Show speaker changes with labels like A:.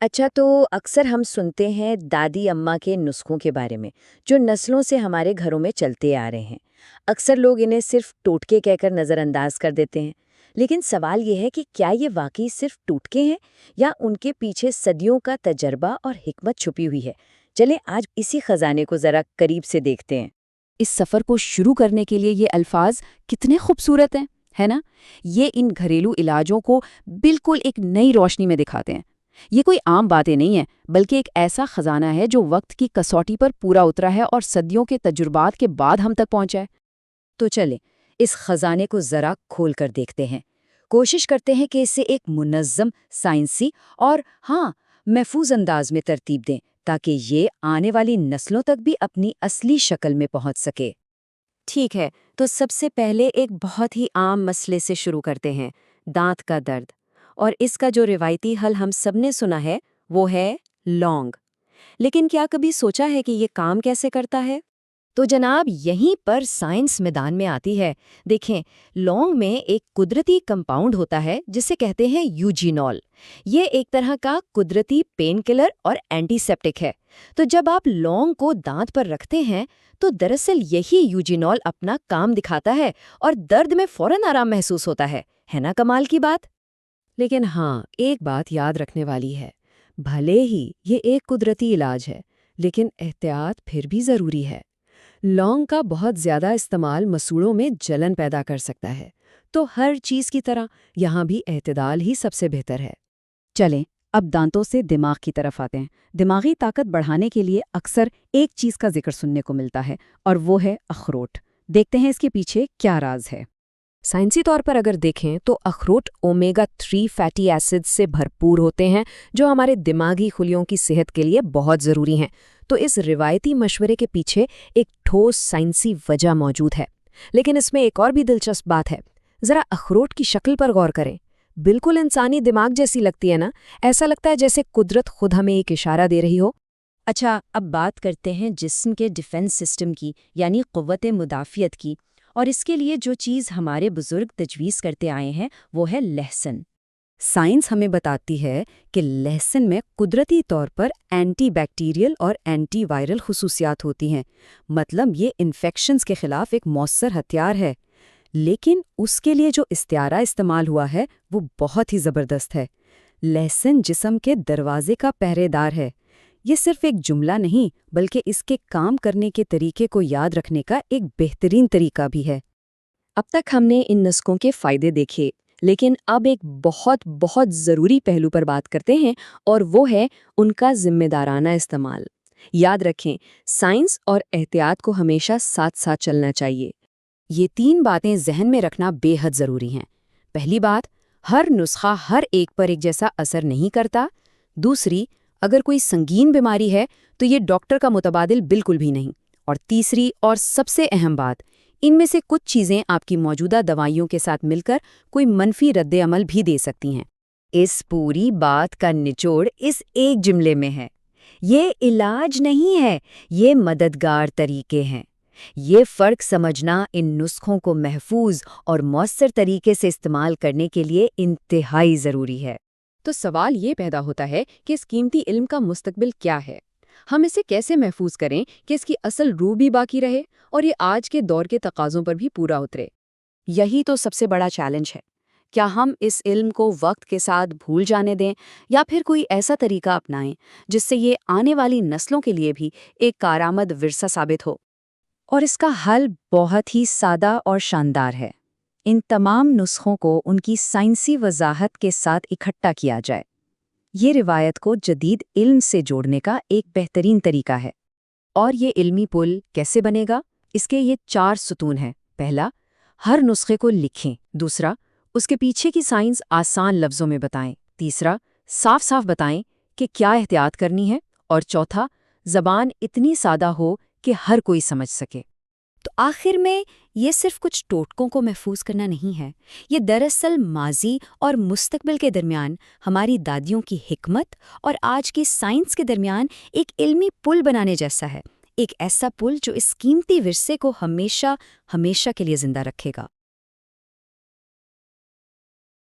A: अच्छा, तो अक्सर हम सुनते हैं दादी अम्मा के नुस्खों के बारे में, जो नस्लों से हमारे घरों में चलते आ रहे हैं। अक्सर लोग इन्हें सिर्फ टोटके कहकर नज़रअंदाज कर देते हैं। लेकिन सवाल ये है कि क्या ये वाकई सिर्फ टोटके हैं या उनके पीछे सदियों का तजर्बा और हिकमत छुपी हुई है। चलें आज इसी खजाने को ज़रा करीब से देखते हैं।
B: इस सफ़र को शुरू करने के लिए ये अल्फाज कितने खूबसूरत हैं, है ना? ये इन घरेलू इलाजों को बिल्कुल एक नई रोशनी में दिखाते हैं। ये कोई आम बातें नहीं है, बल्कि एक ऐसा खजाना है जो वक्त की कसौटी पर पूरा उतरा है और सदियों के तजुर्बात के बाद हम तक पहुंचा है।
A: तो चलें इस खजाने को ज़रा खोल कर देखते हैं। कोशिश करते हैं कि इसे एक मुनज़्ज़म, साइंसी और हाँ, महफूज अंदाज में तरतीब दें, ताकि ये आने वाली नस्लों तक भी अपनी असली शक्ल में पहुंच सके। ठीक है, तो सबसे पहले एक बहुत ही आम मसले से शुरू करते हैं, दांत का दर्द। और इसका जो रिवायती हल हम सबने सुना है, वो है लौंग। लेकिन क्या कभी सोचा है कि ये काम कैसे करता है? तो जनाब यहीं पर साइंस मैदान में आती है। देखें, लौंग में एक कुदरती कंपाउंड होता है जिसे कहते हैं यूजीनॉल। ये एक तरह का कुदरती पेन किलर और एंटीसेप्टिक है। तो जब आप लौंग को दांत पर रखते हैं तो दरअसल यही यूजीनॉल अपना काम दिखाता है और दर्द में फौरन आराम महसूस होता है ना कमाल की बात? लेकिन हाँ, एक बात याद रखने वाली है। भले ही ये एक कुदरती इलाज है, लेकिन एहतियात फिर भी ज़रूरी है। लौंग का बहुत ज़्यादा इस्तेमाल मसूड़ों में जलन पैदा कर सकता है, तो हर चीज़ की तरह यहाँ भी एहतिदाल ही सबसे बेहतर है।
B: चलें, अब दांतों से दिमाग की तरफ आते हैं। दिमागी ताकत बढ़ाने के लिए अक्सर एक चीज़ का जिक्र सुनने को मिलता है, और वो है अखरोट। देखते हैं इसके पीछे क्या राज है। साइंसी तौर पर अगर देखें तो अखरोट ओमेगा 3 फैटी एसिड्स से भरपूर होते हैं, जो हमारे दिमागी खुलियों की सेहत के लिए बहुत ज़रूरी हैं। तो इस रिवायती मशवरे के पीछे एक ठोस साइंसी वजह मौजूद है। लेकिन इसमें एक और भी दिलचस्प बात है। ज़रा अखरोट की शक्ल पर गौर करें। बिल्कुल इंसानी दिमाग जैसी लगती है ना? ऐसा लगता है जैसे कुदरत खुद हमें एक इशारा दे रही हो।
A: अच्छा, अब बात करते हैं जिस्म के डिफेंस सिस्टम की, यानी क़ुव्वत मुदाफ़ियत की। और इसके लिए जो चीज़ हमारे बुजुर्ग तजवीज़ करते आए हैं, वो है लहसुन।
B: साइंस हमें बताती है कि लहसुन में कुदरती तौर पर एंटी बैक्टीरियल और एंटी वायरल खुसूसियात होती हैं। मतलब ये इन्फेक्शंस के खिलाफ एक मौसर हथियार है। लेकिन उसके लिए जो इस्तिआरा इस्तेमाल हुआ है वो बहुत ही ज़बरदस्त है। लहसुन जिस्म के दरवाजे का पहरेदार है। ये सिर्फ एक जुमला नहीं, बल्कि इसके काम करने के तरीके को याद रखने का एक बेहतरीन तरीका भी है।
A: अब तक हमने इन नुस्खों के फ़ायदे देखे, लेकिन अब एक बहुत बहुत ज़रूरी पहलू पर बात करते हैं, और वो है उनका जिम्मेदाराना इस्तेमाल। याद रखें, साइंस और एहतियात को हमेशा साथ साथ चलना चाहिए।
B: ये 3 बातें जहन में रखना बेहद ज़रूरी हैं। पहली बात, हर नुस्खा हर एक पर एक जैसा असर नहीं करता। दूसरी, अगर कोई संगीन बीमारी है तो ये डॉक्टर का मुतबादिल बिल्कुल भी नहीं। और तीसरी और सबसे अहम बात, इनमें से कुछ चीज़ें आपकी मौजूदा दवाइयों के साथ मिलकर कोई मनफी रद्द-ए-अमल भी दे सकती हैं।
A: इस पूरी बात का निचोड़ इस एक जुमले में है। ये इलाज नहीं है, ये मददगार तरीके हैं। ये फ़र्क समझना इन नुस्खों को महफूज और मौसर तरीके से इस्तेमाल करने के लिए इंतहाई ज़रूरी है।
B: तो सवाल ये पैदा होता है कि इस कीमती इल्म का मुस्तकबिल क्या है? हम इसे कैसे महफूज करें कि इसकी असल रूह भी बाकी रहे और ये आज के दौर के तकाज़ों पर भी पूरा उतरे?
A: यही तो सबसे बड़ा चैलेंज है। क्या हम इस इल्म को वक्त के साथ भूल जाने दें, या फिर कोई ऐसा तरीका अपनाएं जिससे ये आने वाली नस्लों के लिए भी एक कारआमद विरसा साबित हो? और इसका हल बहुत ही सादा और शानदार है। इन तमाम नुस्खों को उनकी साइंसी वजाहत के साथ इकट्ठा किया जाए। ये रिवायत को जदीद इल्म से जोड़ने का एक बेहतरीन तरीका है। और ये इल्मी पुल कैसे बनेगा? इसके ये 4 सुतून हैं। पहला, हर नुस्खे को लिखें। दूसरा, उसके पीछे की साइंस आसान लफ्ज़ों में बताएं। तीसरा, साफ साफ बताएं कि क्या एहतियात करनी है। और चौथा, ज़बान इतनी सादा हो कि हर कोई समझ सके। तो आखिर में ये सिर्फ कुछ टोटकों को महफूज करना नहीं है। ये दरअसल माजी और मुस्तकबिल के दरमियान हमारी दादियों की हिकमत और आज की साइंस के दरमियान एक इल्मी पुल बनाने जैसा है। एक ऐसा पुल जो इस कीमती विरसे को हमेशा हमेशा के लिए जिंदा रखेगा।